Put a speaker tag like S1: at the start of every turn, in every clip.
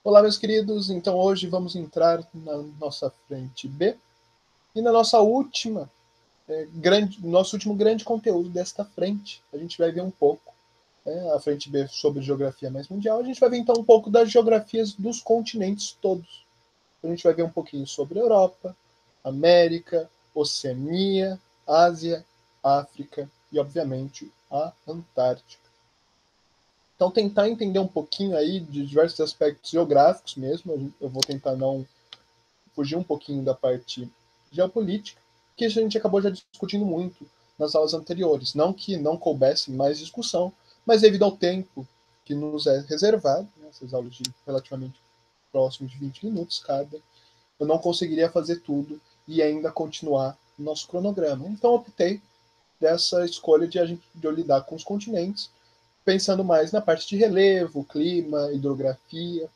S1: Olá, meus queridos. Então, hoje vamos entrar na nossa frente B e na nossa última nosso último grande conteúdo desta frente. A gente vai ver um pouco, a frente B sobre geografia mais mundial. A gente vai ver então um pouco das geografias dos continentes todos. A gente vai ver um pouquinho sobre Europa, América, Oceania, Ásia, África e, obviamente, a Antártica. Então, tentar entender um pouquinho aí de diversos aspectos geográficos mesmo. Eu vou tentar não fugir um pouquinho da parte geopolítica, que a gente acabou já discutindo muito nas aulas anteriores. Não que não coubesse mais discussão, mas devido ao tempo que nos é reservado, essas aulas de relativamente próximo de 20 minutos cada, eu não conseguiria fazer tudo e ainda continuar o nosso cronograma. Então optei dessa escolha de eu lidar com os continentes, pensando mais na parte de relevo, clima, hidrografia,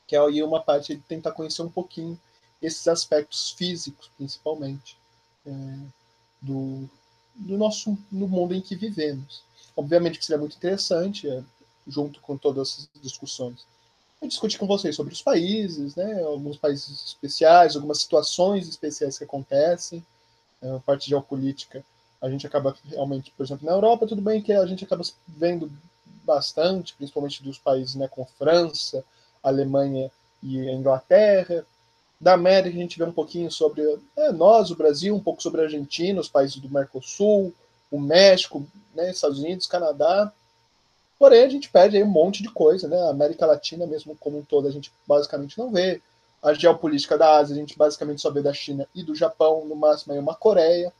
S1: que é aí uma parte de tentar conhecer um pouquinho esses aspectos físicos, principalmente, é, do nosso no mundo em que vivemos. Obviamente que seria muito interessante, junto com todas essas discussões, eu discutir com vocês sobre os países, né, alguns países especiais, algumas situações especiais que acontecem, a parte geopolítica. A gente acaba realmente, por exemplo, na Europa, tudo bem que a gente acaba vendo bastante, principalmente dos países, né, com França, Alemanha e a Inglaterra. Da América a gente vê um pouquinho sobre nós, o Brasil, um pouco sobre a Argentina, os países do Mercosul, o México, né, Estados Unidos, Canadá. Porém, a gente perde aí um monte de coisa, né? A América Latina, mesmo como um todo, a gente basicamente não vê. A geopolítica da Ásia, a gente basicamente só vê da China e do Japão, no máximo aí uma Coreia.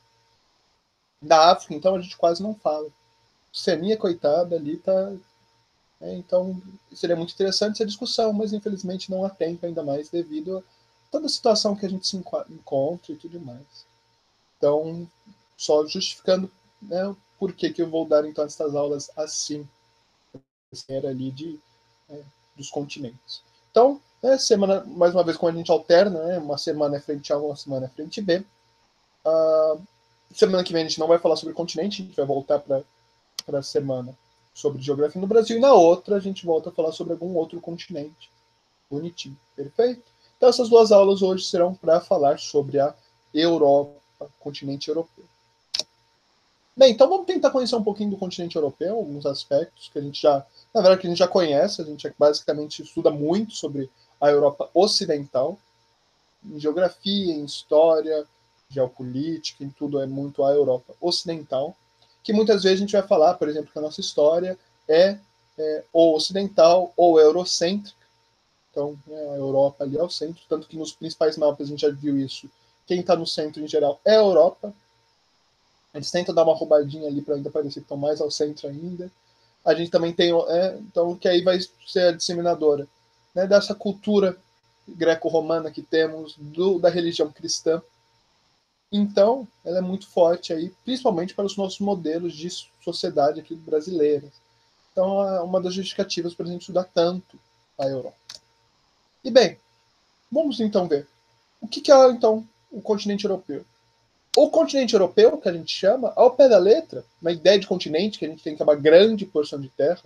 S1: Da África, então, a gente quase não fala. Oceania, coitada, ali tá. Então, seria muito interessante essa discussão, mas infelizmente não há tempo ainda mais devido a toda a situação que a gente se encontra e tudo mais. Então, só justificando, né, por que eu vou dar então essas aulas assim, era ali dos continentes. Então, semana, mais uma vez, como a gente alterna, né, uma semana é frente A, uma semana é frente B. Uh, Semana que vem a gente não vai falar sobre continente, a gente vai voltar para a semana sobre geografia no Brasil, e na outra a gente volta a falar sobre algum outro continente. Bonitinho, perfeito? Então essas duas aulas hoje serão para falar sobre a Europa, continente europeu. Bem, então vamos tentar conhecer um pouquinho do continente europeu, alguns aspectos que a gente já, na verdade, que a gente já conhece, a gente basicamente estuda muito sobre a Europa Ocidental, em geografia, em história, geopolítica, em tudo é muito a Europa Ocidental, que muitas vezes a gente vai falar, por exemplo, que a nossa história é ou ocidental ou eurocêntrica, então a Europa ali é o centro, tanto que nos principais mapas a gente já viu isso, quem está no centro em geral é a Europa, eles tentam dar uma roubadinha ali para ainda parecer que estão mais ao centro ainda. A gente também tem, então, que aí vai ser a disseminadora, né, dessa cultura greco-romana que temos, da religião cristã. Então, ela é muito forte aí, principalmente para os nossos modelos de sociedade aqui brasileiras. Então, é uma das justificativas para a gente estudar tanto a Europa. E bem, vamos então ver o que é então o continente europeu. O continente europeu, que a gente chama, ao pé da letra, na ideia de continente, que a gente tem que é uma grande porção de terra,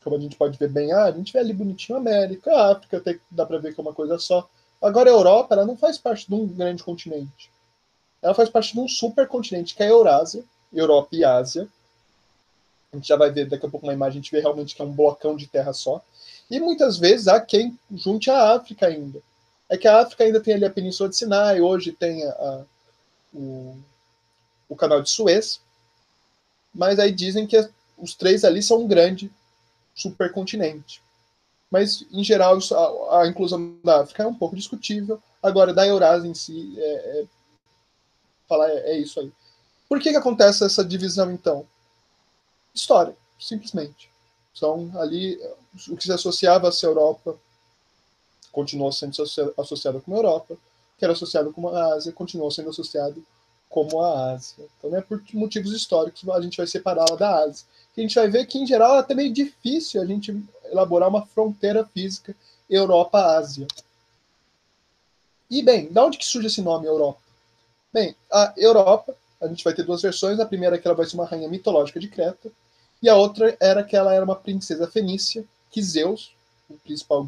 S1: como a gente pode ver bem, a gente vê ali bonitinho a América, a África, até dá para ver que é uma coisa só. Agora a Europa, ela não faz parte de um grande continente. Ela faz parte de um supercontinente, que é a Eurásia, Europa e Ásia. A gente já vai ver daqui a pouco uma imagem, a gente vê realmente que é um blocão de terra só. E muitas vezes há quem junte a África ainda. É que a África ainda tem ali a Península de Sinai, hoje tem o Canal de Suez, mas aí dizem que os três ali são um grande supercontinente. Mas, em geral, a inclusão da África é um pouco discutível. Agora, da Eurásia em si, falar é isso aí. Por que acontece essa divisão, então? História, simplesmente. São ali o que se associava a essa Europa continuou sendo associado com a Europa, o que era associado com a Ásia continuou sendo associado como a Ásia. Então, né, por motivos históricos, a gente vai separá-la da Ásia. E a gente vai ver que, em geral, é até meio difícil a gente elaborar uma fronteira física Europa-Ásia. E, bem, da onde que surge esse nome Europa? Bem, a Europa, a gente vai ter duas versões. A primeira é que ela vai ser uma rainha mitológica de Creta, e a outra era que ela era uma princesa fenícia, que Zeus o principal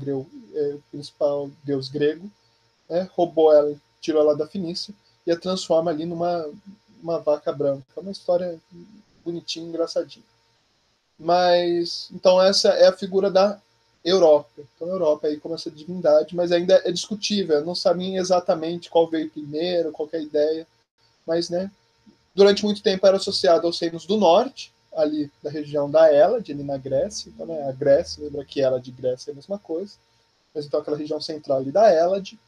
S1: deus grego, roubou ela, tirou ela da Fenícia e a transforma ali numa vaca branca. É uma história bonitinha, engraçadinha. Mas, então essa é a figura da Europa. Então a Europa aí como essa divindade, mas ainda é discutível, não sabem exatamente qual veio primeiro, qual é a ideia, mas, né, durante muito tempo era associado aos reinos do norte, ali da região da Hélade, ali na Grécia. Então, né, a Grécia, lembra que Hélade e Grécia é a mesma coisa, mas então aquela região central ali da Hélade,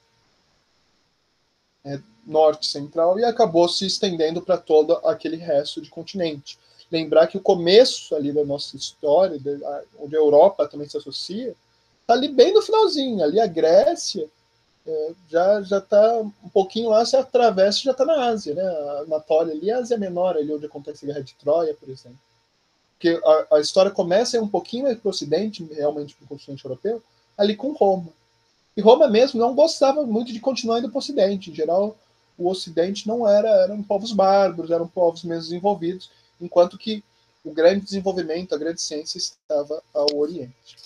S1: norte central, e acabou se estendendo para todo aquele resto de continente. Lembrar que o começo ali da nossa história, onde a Europa também se associa, está ali bem no finalzinho. Ali a Grécia já está um pouquinho lá, você atravessa e já está na Ásia, né? A Anatólia ali, a Ásia Menor, ali onde acontece a Guerra de Troia, por exemplo. Porque a história começa um pouquinho mais para o Ocidente, realmente para o continente europeu, ali com Roma. E Roma mesmo não gostava muito de continuar indo para o Ocidente. Em geral, o Ocidente não eram povos bárbaros, eram povos menos desenvolvidos, enquanto que o grande desenvolvimento, a grande ciência estava ao Oriente.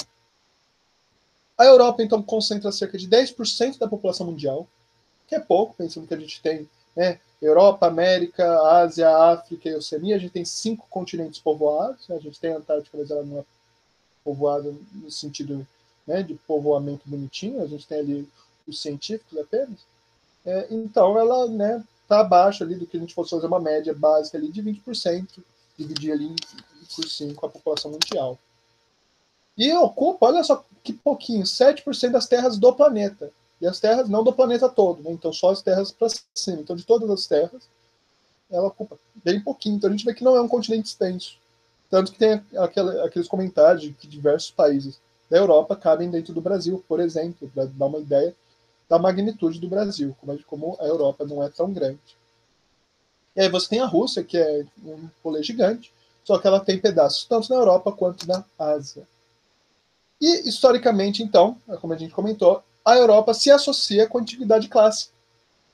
S1: A Europa, então, concentra cerca de 10% da população mundial, que é pouco, pensando que a gente tem, né, Europa, América, Ásia, África e Oceania. A gente tem 5 continentes povoados, né? A gente tem a Antártica, mas ela não é povoada no sentido, né, de povoamento bonitinho, a gente tem ali os científicos apenas. Então ela, né, está abaixo ali do que a gente fosse fazer uma média básica ali de 20%, dividir ali por 5 a população mundial. E ocupa, olha só que pouquinho, 7% das terras do planeta. E as terras não do planeta todo, né? Então só as terras para cima. Então de todas as terras, ela ocupa bem pouquinho. Então a gente vê que não é um continente extenso. Tanto que tem aqueles comentários de que diversos países da Europa cabem dentro do Brasil, por exemplo, para dar uma ideia da magnitude do Brasil, como a Europa não é tão grande. E aí você tem a Rússia, que é um rolê gigante, só que ela tem pedaços tanto na Europa quanto na Ásia. E, historicamente, então, como a gente comentou, a Europa se associa com a antiguidade clássica,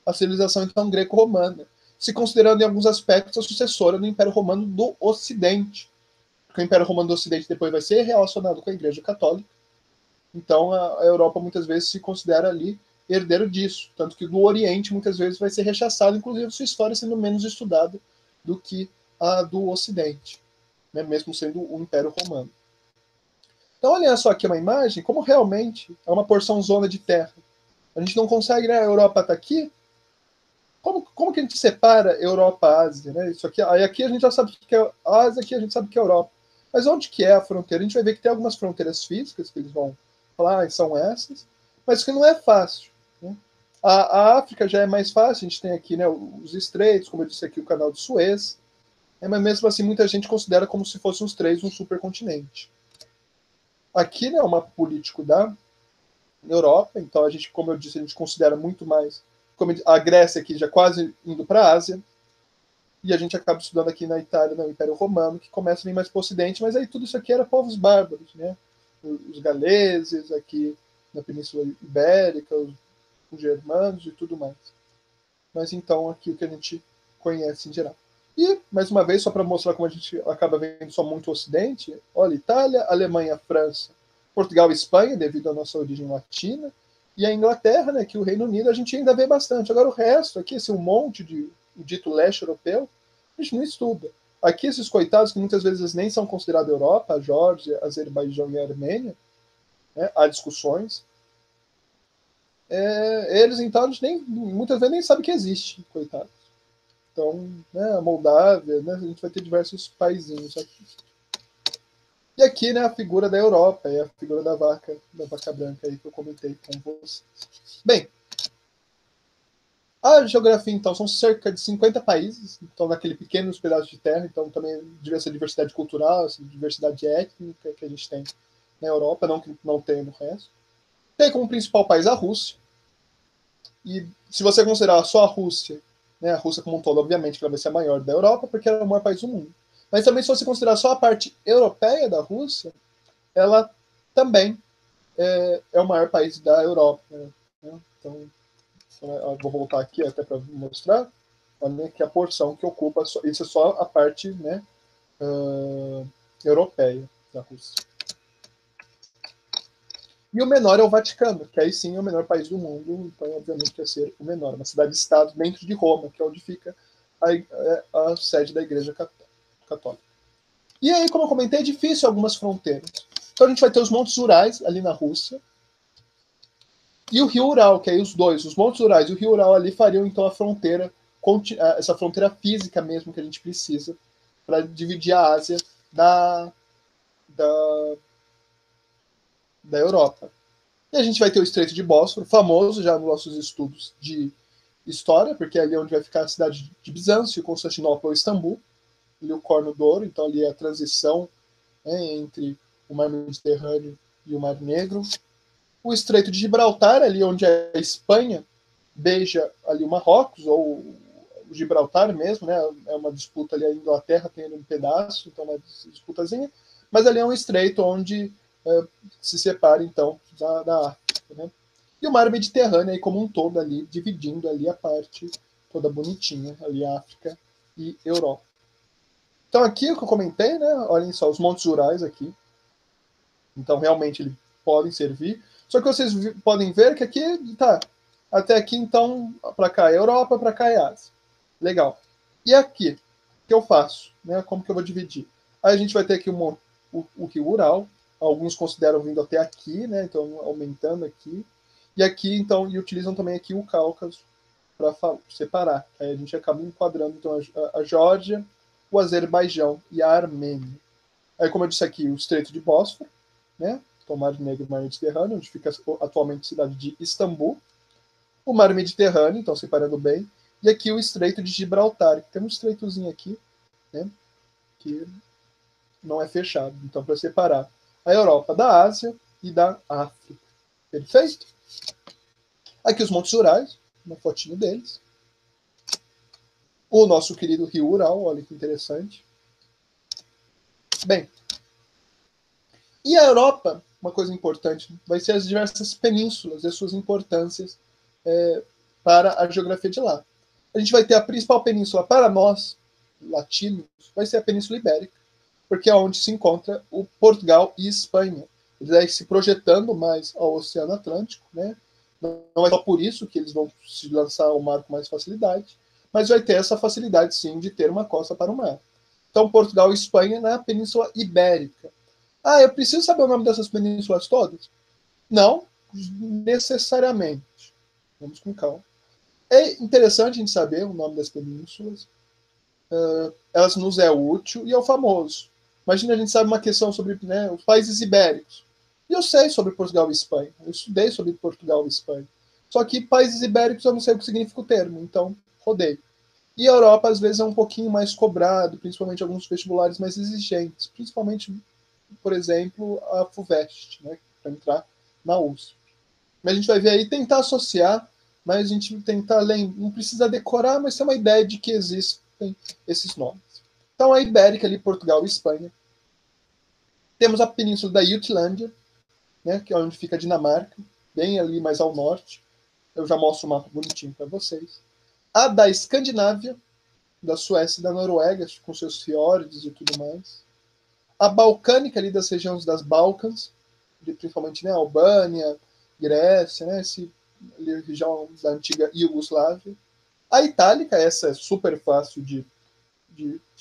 S1: a civilização, então, greco-romana, se considerando, em alguns aspectos, a sucessora do Império Romano do Ocidente. Porque o Império Romano do Ocidente depois vai ser relacionado com a Igreja Católica. Então, a Europa, muitas vezes, se considera ali herdeiro disso. Tanto que do Oriente, muitas vezes, vai ser rechaçado, inclusive sua história sendo menos estudada do que a do Ocidente, né? Mesmo sendo o Império Romano. Então, olha só aqui uma imagem, como realmente é uma porção zona de terra. A gente não consegue, né? A Europa está aqui. Como que a gente separa Europa e Ásia, né? Isso aqui, aí aqui a gente já sabe o que é Ásia, aqui a gente sabe o que é Europa. Mas onde que é a fronteira? A gente vai ver que tem algumas fronteiras físicas que eles vão falar, são essas, mas que não é fácil, né? A África já é mais fácil, a gente tem aqui, né, os estreitos, como eu disse aqui, o canal de Suez, mas mesmo assim muita gente considera como se fossem os três um supercontinente. Aqui, né, é uma político da Europa, então a gente, como eu disse, a gente considera muito mais, como a Grécia aqui já quase indo para a Ásia, e a gente acaba estudando aqui na Itália, no Império Romano, que começa a vir mais para o Ocidente, mas aí tudo isso aqui era povos bárbaros, né? Os galeses, aqui na Península Ibérica, os germanos e tudo mais. Mas então aqui o que a gente conhece em geral. E, mais uma vez, só para mostrar como a gente acaba vendo só muito o Ocidente, olha, Itália, Alemanha, França, Portugal e Espanha, devido à nossa origem latina, e a Inglaterra, né, que o Reino Unido a gente ainda vê bastante. Agora o resto, aqui, esse um monte de dito leste europeu, a gente não estuda. Aqui esses coitados, que muitas vezes nem são considerados Europa, a Geórgia, Azerbaijão e a Armênia, né, há discussões, eles então a gente muitas vezes nem sabe que existe, coitados. Então, né, a Moldávia, né, a gente vai ter diversos paizinhos aqui. E aqui, né, a figura da Europa, a figura da vaca branca aí que eu comentei com vocês. Bem, a geografia, então, são cerca de 50 países, então, naquele pequeno pedaço de terra, então também essa diversidade cultural, essa diversidade étnica que a gente tem na Europa, não que não tem no resto. Tem como principal país a Rússia. E se você considerar só a Rússia, né, a Rússia como um todo, obviamente que ela vai ser a maior da Europa, porque ela é o maior país do mundo. Mas também, se você considerar só a parte europeia da Rússia, ela também é o maior país da Europa. Né? Então, eu vou voltar aqui até para mostrar. Olha que a porção que ocupa, isso é só a parte, né, europeia da Rússia. E o menor é o Vaticano, que aí sim é o menor país do mundo, então obviamente vai ser o menor, uma cidade-estado dentro de Roma, que é onde fica a sede da Igreja Católica. E aí, como eu comentei, é difícil algumas fronteiras. Então a gente vai ter os Montes Urais ali na Rússia, e o Rio Ural, que aí os dois, os Montes Urais e o Rio Ural ali fariam então a fronteira, essa fronteira física mesmo que a gente precisa para dividir a Ásia da, da, da Europa. E a gente vai ter o Estreito de Bósforo, famoso já nos nossos estudos de história, porque é ali onde vai ficar a cidade de Bizâncio, Constantinopla ou Istambul, ali o Corno do Ouro, então ali é a transição, né, entre o Mar Mediterrâneo e o Mar Negro. O Estreito de Gibraltar, ali onde a Espanha beija ali o Marrocos, ou o Gibraltar mesmo, né? É uma disputa ali, a Inglaterra tem ali um pedaço, então é uma disputazinha, mas ali é um estreito onde se separa, então, da África, né? E o mar Mediterrâneo aí como um todo ali, dividindo ali a parte toda bonitinha, ali África e Europa. Então aqui o que eu comentei, né? Olhem só, os Montes Urais aqui. Então realmente eles podem servir. Só que vocês podem ver que aqui, tá, até aqui então, para cá é Europa, para cá é Ásia. Legal. E aqui, o que eu faço? Né? Como que eu vou dividir? Aí a gente vai ter aqui o Rio Ural, alguns consideram vindo até aqui, né? Então aumentando aqui. E aqui, então, e utilizam também aqui o Cáucaso para separar. Aí a gente acaba enquadrando então a Geórgia, o Azerbaijão e a Armênia. Aí, como eu disse aqui, o Estreito de Bósforo, né? Então, Mar Negro e Mar Mediterrâneo, onde fica atualmente a cidade de Istambul. O Mar Mediterrâneo, então separando bem. E aqui o Estreito de Gibraltar, que tem um estreitozinho aqui, né? Que não é fechado. Então, para separar a Europa da Ásia e da África. Perfeito? Aqui os Montes Urais, uma fotinho deles. O nosso querido Rio Ural, olha que interessante. Bem, e a Europa, uma coisa importante, vai ser as diversas penínsulas e as suas importâncias para a geografia de lá. A gente vai ter a principal península para nós, latinos, vai ser a Península Ibérica, porque é onde se encontra o Portugal e Espanha. Eles vão se projetando mais ao Oceano Atlântico, né? Não é só por isso que eles vão se lançar ao mar com mais facilidade, mas vai ter essa facilidade, sim, de ter uma costa para o mar. Então, Portugal e Espanha na Península Ibérica. Ah, eu preciso saber o nome dessas penínsulas todas? Não, necessariamente. Vamos com calma. É interessante a gente saber o nome das penínsulas. Elas nos é útil e é o famoso. Imagina a gente sabe uma questão sobre, né, os países ibéricos. E eu sei sobre Portugal e Espanha. Eu estudei sobre Portugal e Espanha. Só que países ibéricos eu não sei o que significa o termo, então rodei. E a Europa, às vezes, é um pouquinho mais cobrado, principalmente alguns vestibulares mais exigentes. Principalmente, por exemplo, a FUVEST, né, para entrar na USP. Mas a gente vai ver aí, tentar associar, mas a gente tentar ler, não precisa decorar, mas ter uma ideia de que existem esses nomes. Então, a Ibérica, ali, Portugal e Espanha. Temos a península da Jutlândia, né, que é onde fica a Dinamarca, bem ali mais ao norte. Eu já mostro o mapa bonitinho para vocês. A da Escandinávia, da Suécia e da Noruega, com seus fiordes e tudo mais. A Balcânica, ali das regiões das Balcãs, principalmente, né, Albânia, Grécia, né, região da antiga Iugoslávia. A Itálica, essa é super fácil de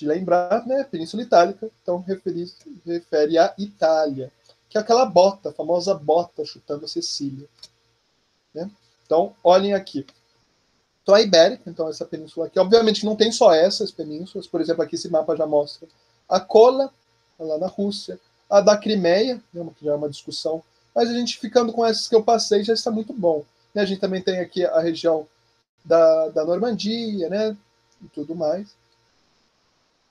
S1: lembrar, né, Península Itálica, então refere à Itália, que é aquela bota, a famosa bota chutando a Sicília. Né? Então, olhem aqui. Então, a Ibérica, então essa península aqui, obviamente não tem só essas penínsulas, por exemplo, aqui esse mapa já mostra a Kola, lá na Rússia, a da Crimeia, que já é uma discussão, mas a gente ficando com essas que eu passei já está muito bom. A gente também tem aqui a região da Normandia, né, e tudo mais.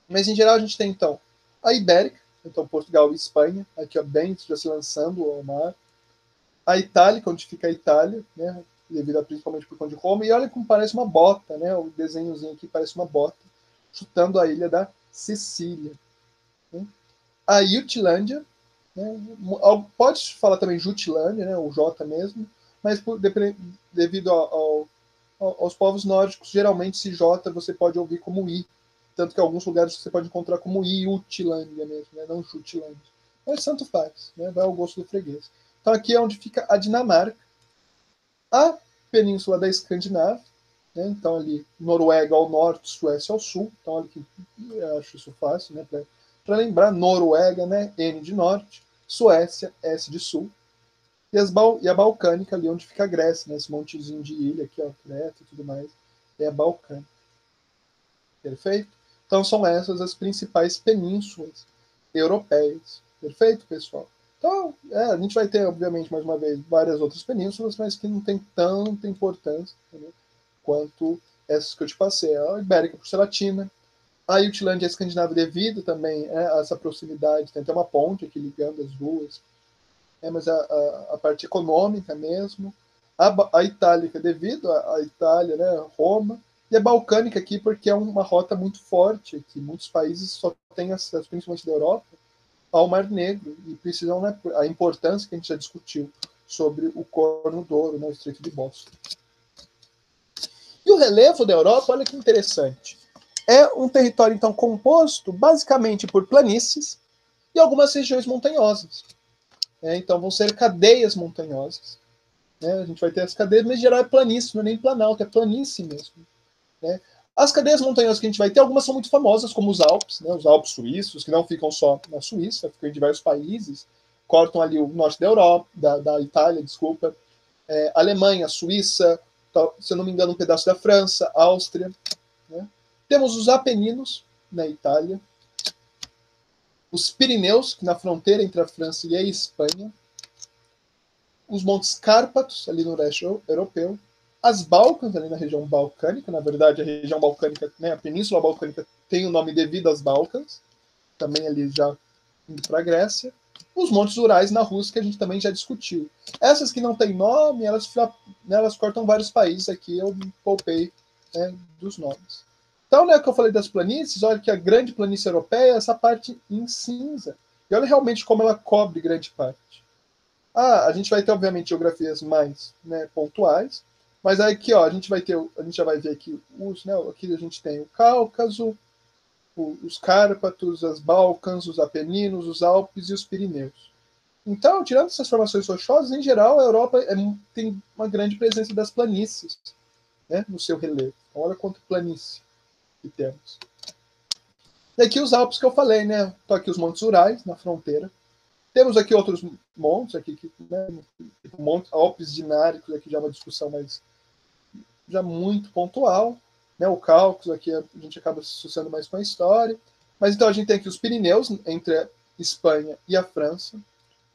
S1: Mas em geral a gente tem então a Ibérica, então Portugal e Espanha, aqui ó, bem já se lançando ao mar. A Itália, onde fica a Itália, né, devido a, principalmente por conta de Roma, e olha como parece uma bota, né, o desenhozinho aqui parece uma bota, chutando a ilha da Sicília. Né. A Jutlândia, né, pode falar também Jutlândia, né, o J mesmo, mas devido aos povos nórdicos, geralmente esse J você pode ouvir como I, tanto que em alguns lugares você pode encontrar como Jutlândia mesmo, né, não Jutlândia. Mas tanto faz, né, vai ao gosto do freguês. Então aqui é onde fica a Dinamarca, a península da Escandinávia, né? Então ali Noruega ao norte, Suécia ao sul. Então olha que eu acho isso fácil, né? Para lembrar, Noruega, né? N de norte, Suécia, S de sul. E a Balcânica, ali onde fica a Grécia, né? Esse montezinho de ilha aqui, ó, Creta e tudo mais, é a Balcânica. Perfeito? Então são essas as principais penínsulas europeias. Perfeito, pessoal? Então, a gente vai ter, obviamente, mais uma vez, várias outras penínsulas, mas que não tem tanta importância, né, quanto essas que eu te passei. A Ibérica, por ser latina, a Jutlândia e a Escandinávia, devido também a essa proximidade, tem até uma ponte aqui ligando as duas, mas a parte econômica mesmo. A Itálica, devido à Itália, né, Roma, e a Balcânica aqui, porque é uma rota muito forte aqui. Muitos países só têm acesso, principalmente da Europa, ao Mar Negro, e precisam, né, a importância que a gente já discutiu sobre o Corno d'Ouro, né, o Estreito de Bósforo. E o relevo da Europa, olha que interessante. É um território, então, composto basicamente por planícies e algumas regiões montanhosas. Então, vão ser cadeias montanhosas. A gente vai ter as cadeias, mas em geral é planície, não é nem planalto, é planície mesmo. As cadeias montanhosas que a gente vai ter, algumas são muito famosas, como os Alpes, os Alpes suíços, que não ficam só na Suíça, ficam em diversos países, cortam ali o norte da Europa, da Itália, desculpa, Alemanha, Suíça, se eu não me engano, um pedaço da França, Áustria. Temos os Apeninos, na Itália, os Pirineus, que na fronteira entre a França e a Espanha, os Montes Cárpatos, ali no leste europeu, as Balcãs, ali na região balcânica. Na verdade, a região balcânica, né, a Península Balcânica, tem o nome devido às Balcãs, também ali já indo para a Grécia. Os Montes Urais na Rússia, que a gente também já discutiu. Essas que não têm nome, elas cortam vários países aqui, eu me poupei, né, dos nomes. Então, né, que eu falei das planícies, olha que a grande planície europeia é essa parte em cinza. E olha realmente como ela cobre grande parte. A gente vai ter, obviamente, geografias mais, né, pontuais, mas aí aqui, ó, a gente já vai ver aqui aqui a gente tem o Cáucaso, os Cárpatos, as Balcãs, os Apeninos, os Alpes e os Pirineus. Então, tirando essas formações rochosas, em geral, a Europa tem uma grande presença das planícies, né, no seu relevo. Então, olha quanto planície que temos. E aqui os Alpes que eu falei, né? Estão aqui os Montes Urais, na fronteira. Temos aqui outros montes, aqui, né, montes Alpes dináricos, aqui já é uma discussão mais já muito pontual, né? O Cáucaso aqui a gente acaba se associando mais com a história, mas então a gente tem aqui os Pirineus entre a Espanha e a França,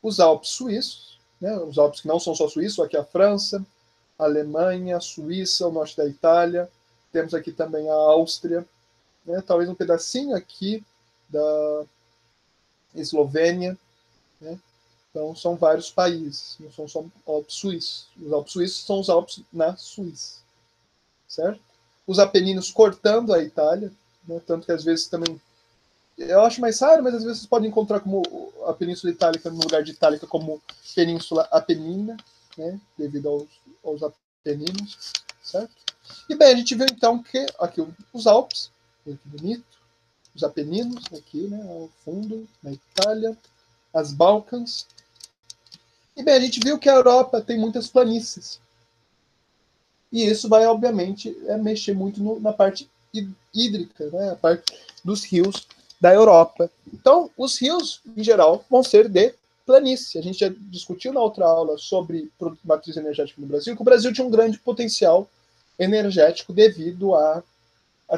S1: os Alpes suíços, né? Os Alpes que não são só suíços, aqui a França, a Alemanha, a Suíça, o norte da Itália, temos aqui também a Áustria, né? Talvez um pedacinho aqui da Eslovênia, né? Então, são vários países, não são só Alpes suíços. Os Alpes suíços são os Alpes na Suíça, certo? Os Apeninos cortando a Itália, né? Tanto que às vezes também, eu acho mais raro, mas às vezes você pode encontrar como a Península Itálica no lugar de Itálica como Península Apenina, né? Devido aos Apeninos, certo? E bem, a gente vê então que aqui os Alpes, olha que bonito, os Apeninos aqui, né, ao fundo, na Itália, as Balcãs. E bem, a gente viu que a Europa tem muitas planícies. E isso vai, obviamente, mexer muito na parte hídrica, né? A parte dos rios da Europa. Então, os rios, em geral, vão ser de planície. A gente já discutiu na outra aula sobre matriz energética no Brasil, que o Brasil tinha um grande potencial energético devido a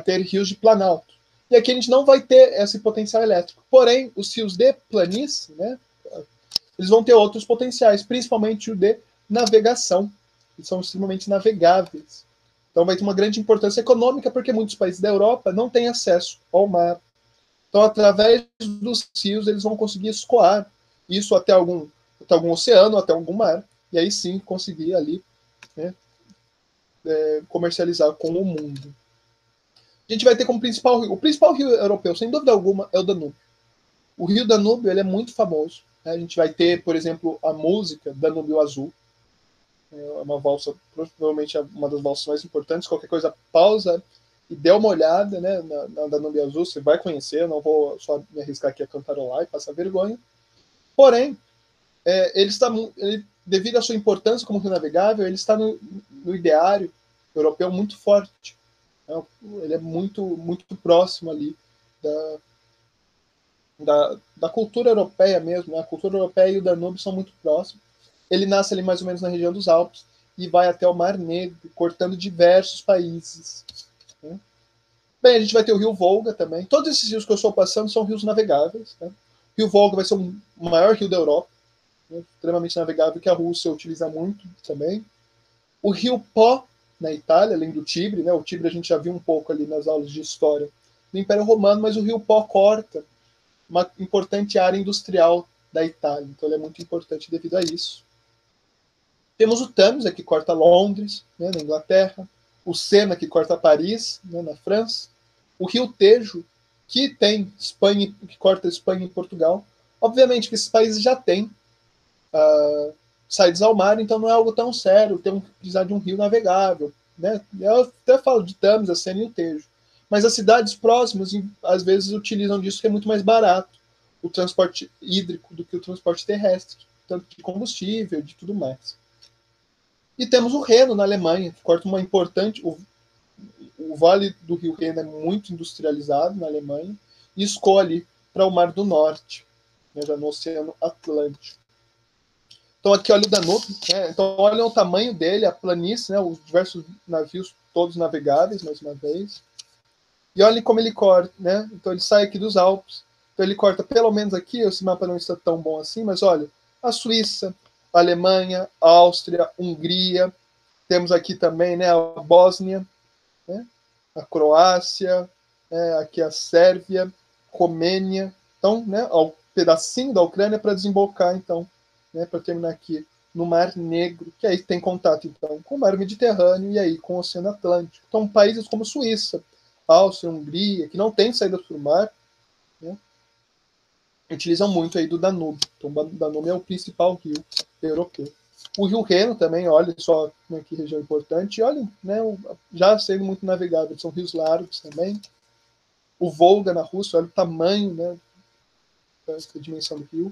S1: ter rios de planalto. E aqui a gente não vai ter esse potencial elétrico. Porém, os rios de planície, né, eles vão ter outros potenciais, principalmente o de navegação. Eles são extremamente navegáveis. Então vai ter uma grande importância econômica, porque muitos países da Europa não têm acesso ao mar. Então, através dos rios, eles vão conseguir escoar isso até algum oceano, até algum mar, e aí sim conseguir ali, né, comercializar com o mundo. A gente vai ter como o principal rio europeu, sem dúvida alguma, é o Danúbio. O rio Danúbio ele é muito famoso. Né? A gente vai ter, por exemplo, a música Danúbio Azul. É uma valsa, provavelmente uma das valsas mais importantes. Qualquer coisa, pausa e dê uma olhada, né, na Danúbio Azul. Você vai conhecer, eu não vou só me arriscar aqui a cantarolar e passar vergonha. Porém, devido à sua importância como rio navegável, ele está no ideário europeu muito forte. Né? Ele é muito, muito próximo ali da cultura europeia mesmo. Né? A cultura europeia e o Danúbio são muito próximos. Ele nasce ali mais ou menos na região dos Alpes e vai até o Mar Negro, cortando diversos países. Né? Bem, a gente vai ter o rio Volga também. Todos esses rios que eu estou passando são rios navegáveis. Né? O rio Volga vai ser o maior rio da Europa, né? Extremamente navegável, que a Rússia utiliza muito também. O rio Po, na Itália, além do Tibre, né? O Tibre a gente já viu um pouco ali nas aulas de história do Império Romano, mas o rio Po corta uma importante área industrial da Itália. Então ele é muito importante devido a isso. Temos o Tâmisa, que corta Londres, né, na Inglaterra. O Sena, que corta Paris, né, na França. O rio Tejo, que tem Espanha, que corta Espanha e Portugal. Obviamente que esses países já têm saídas ao mar, então não é algo tão sério ter que precisar de um rio navegável. Né? Eu até falo de Tâmisa, Sena e o Tejo. Mas as cidades próximas, às vezes, utilizam disso que é muito mais barato o transporte hídrico do que o transporte terrestre, tanto de combustível, de tudo mais. E temos o Reno, na Alemanha, que corta uma importante... O Vale do Rio Reno é muito industrializado na Alemanha e escoa ali para o Mar do Norte, né, já no Oceano Atlântico. Então aqui olha o Danúbio, né? Então olha o tamanho dele, a planície, né? Os diversos navios todos navegáveis, mais uma vez. E olha como ele corta, né? Então ele sai aqui dos Alpes. Então ele corta pelo menos aqui, esse mapa não está tão bom assim, mas olha, a Suíça, a Alemanha, a Áustria, Hungria, temos aqui também, né, a Bósnia, né, a Croácia, né, aqui a Sérvia, Romênia. Então, né, o pedacinho da Ucrânia para desembocar, então, né, para terminar aqui no Mar Negro, que aí tem contato, então, com o Mar Mediterrâneo e aí com o Oceano Atlântico. Então, países como Suíça, Áustria, Hungria, que não tem saída para o mar, né, utilizam muito aí do Danúbio. Então, o Danúbio é o principal rio europeu. O Rio Reno também, olha só, né, que região importante. E olha, né, já sendo muito navegável, são rios largos também. O Volga na Rússia, olha o tamanho, né, a dimensão do rio.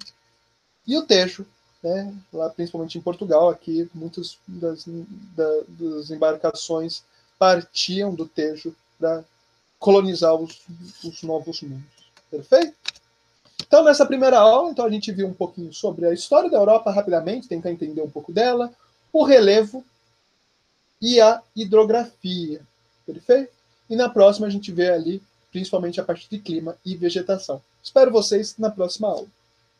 S1: E o Tejo, né, lá principalmente em Portugal, aqui muitas das embarcações partiam do Tejo para colonizar os novos mundos. Perfeito? Então, nessa primeira aula, então, a gente viu um pouquinho sobre a história da Europa rapidamente, tentar entender um pouco dela, o relevo e a hidrografia. Perfeito? E na próxima a gente vê ali, principalmente a parte de clima e vegetação. Espero vocês na próxima aula.